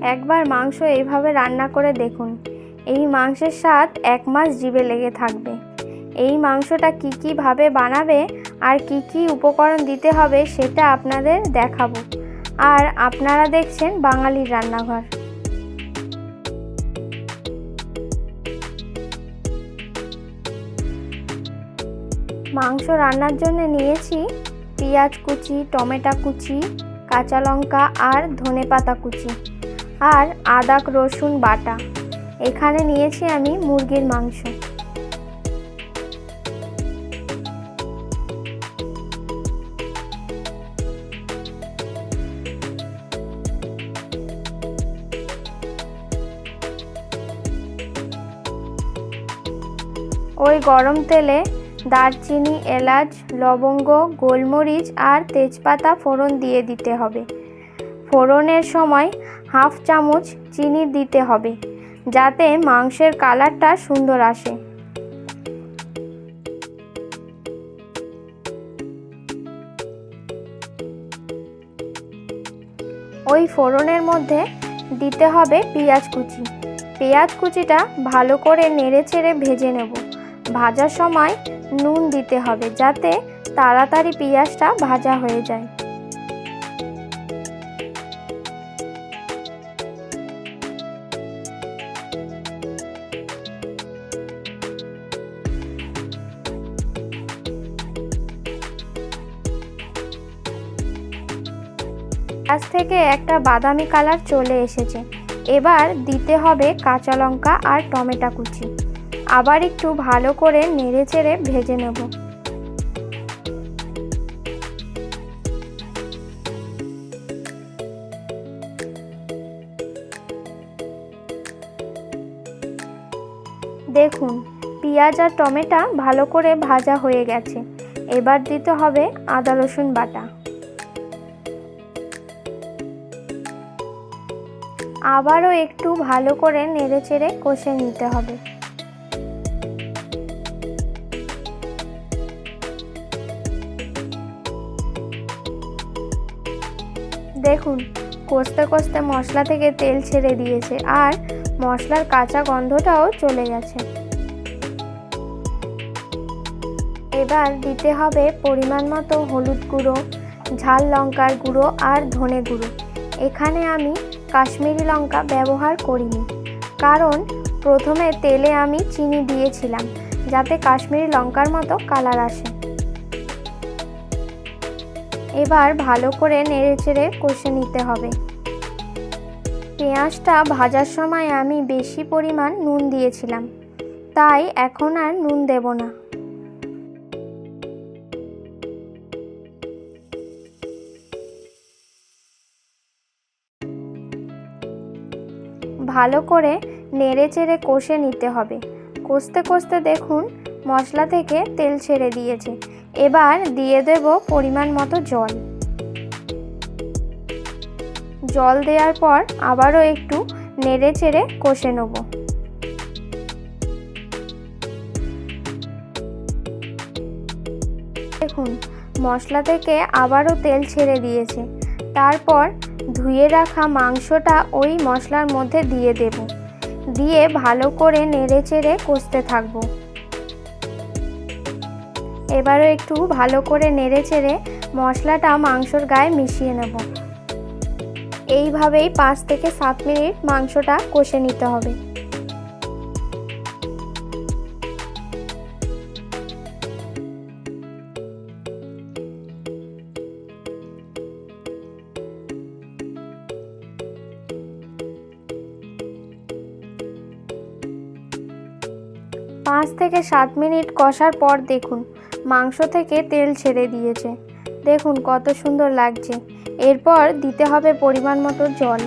একবার মাংস এইভাবে রান্না করে দেখুন। এই মাংসের স্বাদ 1 মাস জিভে লেগে থাকবে। এই মাংসটা কী ভাবে বানাবে আর কি উপকরণ দিতে হবে সেটা আপনাদের দেখাবো। আর আপনারা দেখছেন বাঙালির রান্নাঘর। মাংস রান্নার জন্য নিয়েছি পেঁয়াজ কুচি, টমেটো কুচি, কাঁচা লঙ্কা আর ধনেপাতা কুচি আর আদা রসুন বাটা। এখানে নিয়েছি আমি মুরগির মাংস। ওই গরম তেলে দারচিনি, এলাচ, লবঙ্গ, গোলমরিচ আর তেজপাতা ফোড়ন দিয়ে দিতে হবে। ফোড়নের সময় 1/2 চামচ চিনি দিতে হবে যাতে মাংসের কালারটা সুন্দর আসে। ওই ফোড়নের মধ্যে দিতে হবে পেঁয়াজ কুচি। পেঁয়াজ কুচিটা ভালো করে নেড়েচেড়ে ভেজে নেব। ভাজার সময় নুন দিতে হবে যাতে তাড়াতাড়ি পেঁয়াজটা ভাজা হয়ে যায়। পেঁয়াজ থেকে একটা বাদামি কালার চলে এসেছে। এবার দিতে হবে কাঁচা লঙ্কা আর টমেটো কুচি। আবার একটু ভালো করে নেড়েচেড়ে ভেজে নেব। দেখুন পেঁয়াজ আর টমেটো ভালো করে ভাজা হয়ে গেছে। এবার দিতে হবে আদা রসুন বাটা। আবারও একটু ভালো করে নেড়েচেড়ে কষে নিতে হবে। দেখুন কষতে কষতে মশলা থেকে তেল ছেড়ে দিয়েছে আর মশলার কাঁচা গন্ধটাও চলে গেছে। এবার দিতে হবে পরিমাণ মতো হলুদ গুঁড়ো, ঝাল লঙ্কার গুঁড়ো আর ধনে গুঁড়ো। এখানে আমি কাশ্মীরি লঙ্কা ব্যবহার করিনি, কারণ প্রথমে তেলে আমি চিনি দিয়েছিলাম যাতে কাশ্মীরি লঙ্কার মতো কালার আসে। এবার ভালো করে নেড়েচেড়ে কষে নিতে হবে। পেঁয়াজটা ভাজার সময় আমি বেশি পরিমাণ নুন দিয়েছিলাম, তাই এখন আর নুন দেব না। ভালো করে নেড়েচেড়ে কষে নিতে হবে। কষতে কষতে দেখুন মশলা থেকে তেল ছেড়ে দিয়েছে। এবার দিয়ে দেব পরিমাণ মতো জল। জল দেওয়ার পর আবারও একটু নেড়েচেড়ে কষে নেব। দেখুন মশলা থেকে আবারও তেল ছেড়ে দিয়েছে। তারপর ধুয়ে রাখা মাংসটা ওই মশলার মধ্যে দিয়ে দেব। দিয়ে ভালো করে নেড়েচেড়ে কষতে থাকব। এবারও একটু ভালো করে নেড়েচেড়ে মশলাটা মাংসর গায়ে মিশিয়ে নেব। এইভাবেই 5 থেকে 7 মিনিট মাংসটা কষে নিতে হবে। পাঁচ থেকে 7 মিনিট কষার পর দেখুন মাংস থেকে তেল ছেড়ে দিয়েছে। দেখুন কত সুন্দর লাগছে। এরপর দিতে হবে পরিমাণ মতো জল।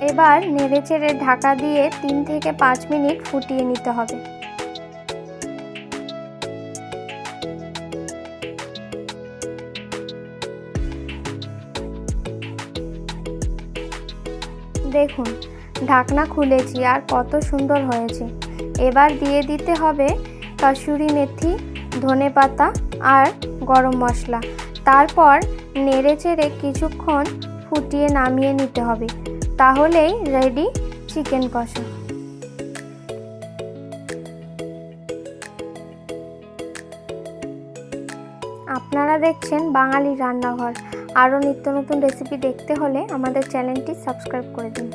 এবার নেড়েচেড়ে ঢাকা দিয়ে 3 থেকে 5 মিনিট ফুটিয়ে নিতে হবে। দেখুন ঢাকনা খুলেছি আর কত সুন্দর হয়েছে। এবার দিয়ে দিতে হবে কাসুরি মেথি, ধনেপাতা আর গরম মশলা। তারপর নেড়েচেড়ে কিছুক্ষণ ফুটিয়ে নামিয়ে নিতে হবে। তাহলেই রেডি চিকেন কষা। আপনারা দেখছেন বাঙালি রান্নাঘর। আরও নিত্য নতুন রেসিপি দেখতে হলে আমাদের চ্যানেলটি সাবস্ক্রাইব করে দিন।